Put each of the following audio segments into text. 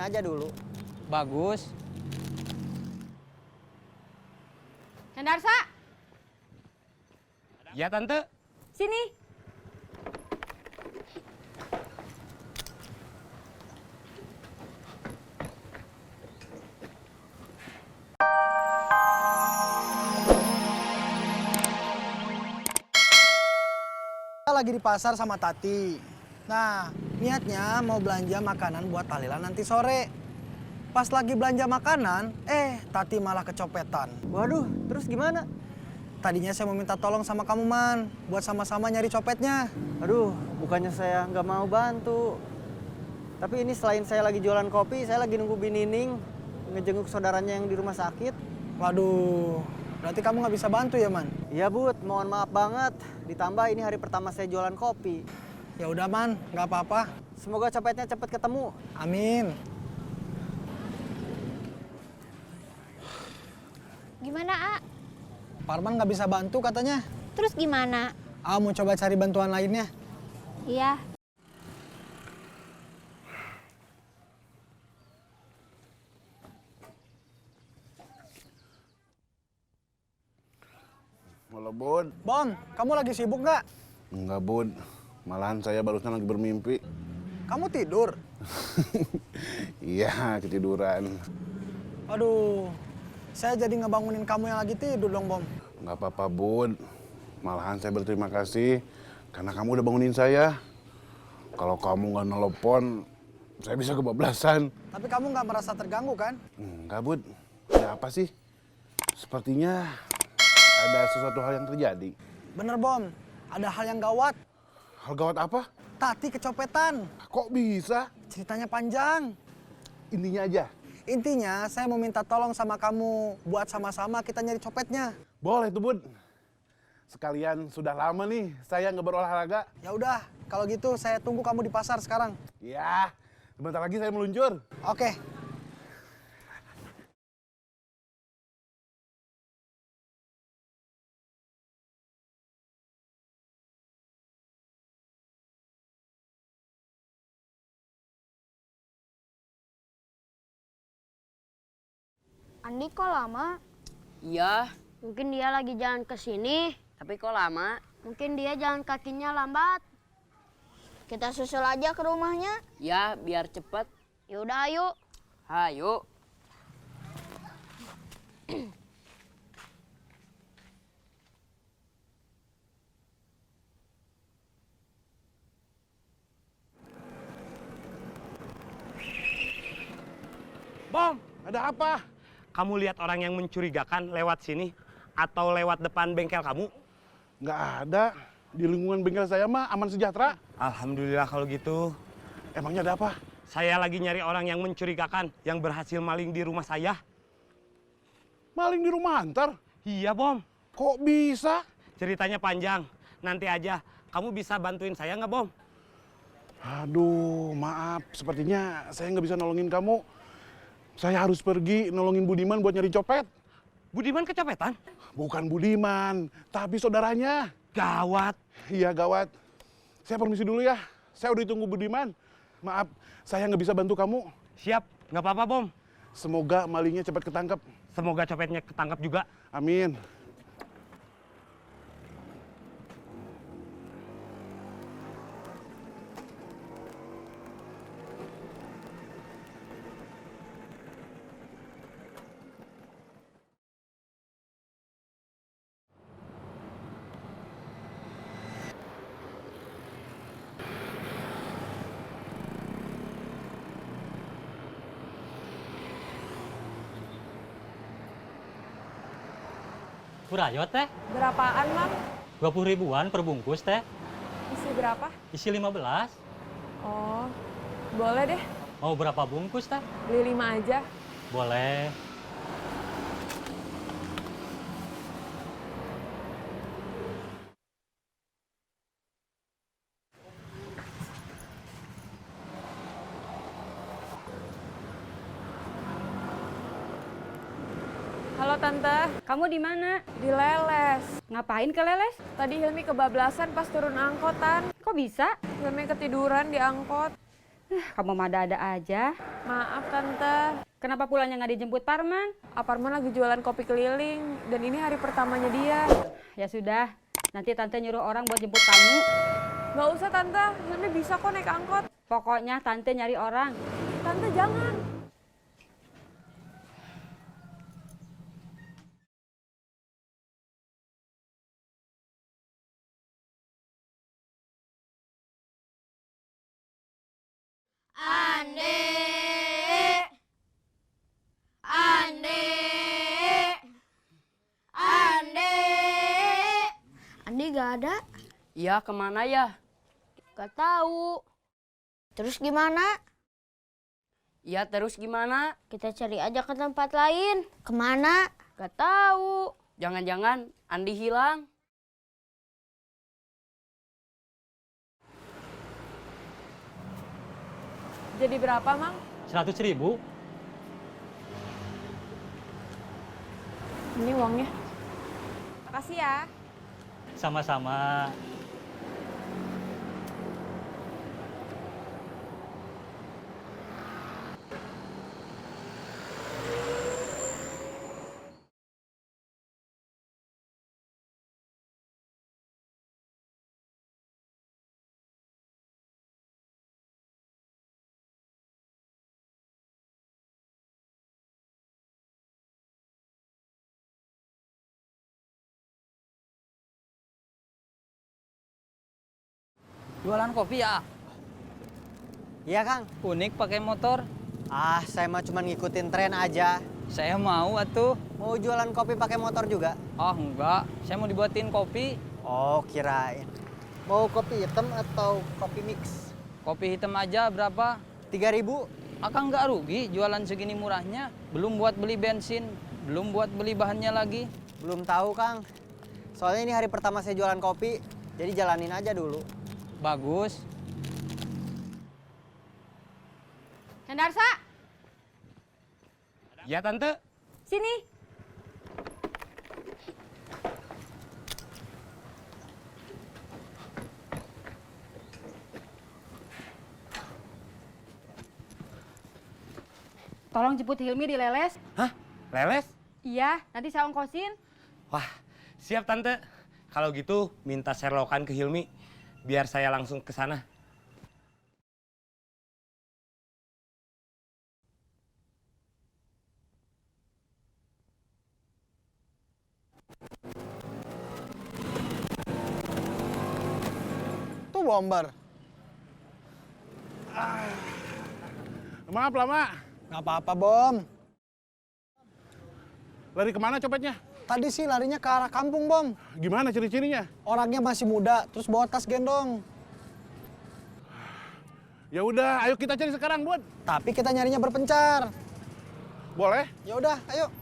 aja dulu. Bagus. Hendarsa, Ya tante. sini. Kita lagi di pasar sama Tati. Nah, niatnya mau belanja makanan buat tahlilan nanti sore. Pas lagi belanja makanan, Tati malah kecopetan. Waduh, terus gimana? Tadinya saya mau minta tolong sama kamu, Man, buat sama-sama nyari copetnya. Aduh, bukannya saya nggak mau bantu. Tapi ini selain saya lagi jualan kopi, saya lagi nunggu Binining ngejenguk saudaranya yang di rumah sakit. Waduh, berarti kamu nggak bisa bantu ya, Man? Iya, Bud, mohon maaf banget. Ditambah ini hari pertama saya jualan kopi. Ya udah, Man, nggak apa-apa. Semoga copetnya cepat ketemu. Amin. Gimana, A? Parman nggak bisa bantu katanya. Terus gimana? Mau coba cari bantuan lainnya. Iya. Halo, Bun. Bom, kamu lagi sibuk nggak? Enggak, Bun. Malahan saya barusan lagi bermimpi. Kamu tidur? Iya, ketiduran. Aduh, saya jadi ngebangunin kamu yang lagi tidur dong, Bom. Nggak apa-apa, Bun. Malahan saya berterima kasih karena kamu udah bangunin saya. Kalau kamu nggak nelpon, saya bisa kebablasan. Tapi kamu nggak merasa terganggu kan? Enggak, Bun. Ada apa sih? Sepertinya ada sesuatu hal yang terjadi. Bener, Bom. Ada hal yang gawat. Hal gawat apa? Tati kecopetan. Kok bisa? Ceritanya panjang. Intinya aja. Intinya, saya mau minta tolong sama kamu buat sama-sama kita nyari copetnya. Boleh tuh, Bun. Sekalian sudah lama nih saya nggak berolahraga. Ya udah, kalau gitu saya tunggu kamu di pasar sekarang. Ya, sebentar lagi saya meluncur. Oke. Andi kok lama? Iya, Mungkin dia lagi jalan ke sini. tapi kok lama? Mungkin dia jalan kakinya lambat. Kita susul aja ke rumahnya. Ya, biar cepet. Yaudah, ayo. Hayu. Bom, Ada apa? kamu lihat orang yang mencurigakan lewat sini atau lewat depan bengkel kamu? Nggak ada. Di lingkungan bengkel saya mah aman sejahtera. Alhamdulillah kalau gitu. Emangnya ada apa? Saya lagi nyari orang yang mencurigakan yang berhasil maling di rumah saya. Maling di rumah antar? Iya, Bom. Kok bisa? Ceritanya panjang. Nanti aja. Kamu bisa bantuin saya nggak, Bom? Aduh, maaf. Sepertinya saya nggak bisa nolongin kamu. Saya harus pergi nolongin Budiman buat nyari copet. Budiman kecopetan? Bukan Budiman, tapi saudaranya. Gawat. Iya, gawat. Saya permisi dulu ya. Saya udah ditunggu Budiman. Maaf, saya nggak bisa bantu kamu. Siap, nggak apa-apa, Bom. Semoga malingnya cepat ketangkep. Semoga copetnya ketangkap juga. Amin. Kurayot teh, Berapaan, Mam? 20 ribuan per bungkus teh, Isi berapa? isi 15. Oh, boleh deh. Mau berapa bungkus teh? Beli 5 aja. Boleh. Halo Tante, Kamu di mana? di Leles. Ngapain ke Leles? Tadi Hilmi kebablasan pas turun angkotan. Kok bisa? Hilmi ketiduran di angkot. Kamu mah ada-ada aja. Maaf Tante, Kenapa pulangnya nggak dijemput Parman? Aparman lagi jualan kopi keliling dan ini hari pertamanya dia. Ya sudah, nanti Tante nyuruh orang buat jemput kamu. Nggak usah Tante, Hilmi bisa kok naik angkot. Pokoknya Tante nyari orang. Tante jangan. Ande, Ande, Ande. Andi gak ada? Ya, kemana ya? Gak tahu. Terus gimana? Ya, terus gimana? Kita cari aja ke tempat lain. Kemana? Gak tahu. Jangan-jangan Andi hilang. Jadi berapa, Mang? 100.000. Ini uangnya. Makasih ya. Sama-sama. Jualan kopi ya? Iya Kang. Unik pakai motor. Ah, saya mah cuma ngikutin tren aja. Saya mau atuh. Mau jualan kopi pakai motor juga? Oh enggak, saya mau dibuatin kopi. Oh, kirain. Mau kopi hitam atau kopi mix? Kopi hitam aja berapa? 3.000. Akang nggak rugi jualan segini murahnya. Belum buat beli bensin, belum buat beli bahannya lagi. Belum tahu Kang. Soalnya ini hari pertama saya jualan kopi, jadi jalanin aja dulu. Bagus. Hendarsa, Ya Tante. sini. Tolong jemput Hilmi di Leles. Hah? Leles? Iya, nanti saya ongkosin. Wah, siap Tante. Kalau gitu minta serlokan ke Hilmi biar saya langsung ke sana. Tuh bomber. Maaf lama. Nggak apa-apa, Bom. Lari kemana copetnya? Tadi sih larinya ke arah kampung, Bom. Gimana ciri-cirinya? Orangnya masih muda, terus bawa tas gendong. Ya udah, ayo kita cari sekarang, Bud. Tapi kita nyarinya berpencar. Boleh? Ya udah, ayo.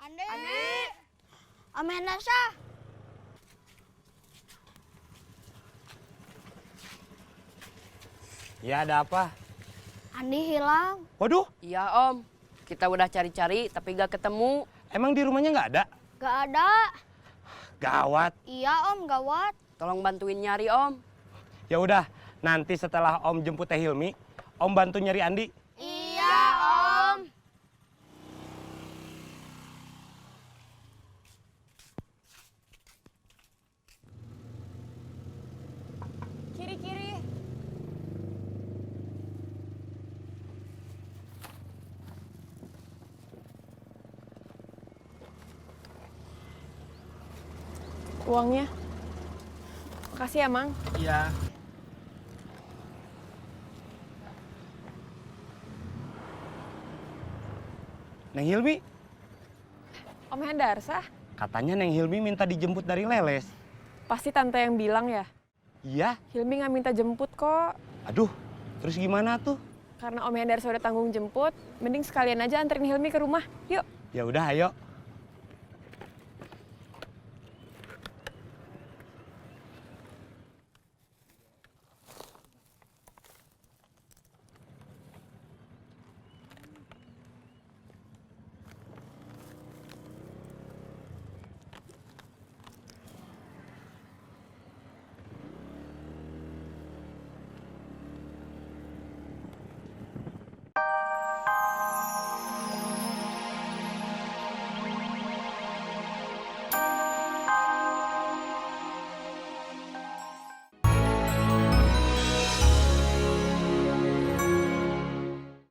Ande, Ande, Om Hendarsa. Ya ada apa? Andi hilang. Waduh, Iya Om, kita udah cari-cari tapi gak ketemu. emang di rumahnya nggak ada? Gak ada. Gawat. Iya Om, gawat. Tolong bantuin nyari Om. Ya udah, nanti setelah Om jemput Teh Hilmi, Om bantu nyari Andi. Iya Om. Kiri-kiri. Uangnya. Makasih ya, Mang. Iya. Neng Hilmi, Om Hendarsa, katanya Neng Hilmi minta dijemput dari Leles. pasti tante yang bilang ya. Iya, Hilmi nggak minta jemput kok. aduh, terus gimana tuh? Karena Om Hendarsa udah tanggung jemput, mending sekalian aja anterin Hilmi ke rumah. Yuk. Ya udah, ayo.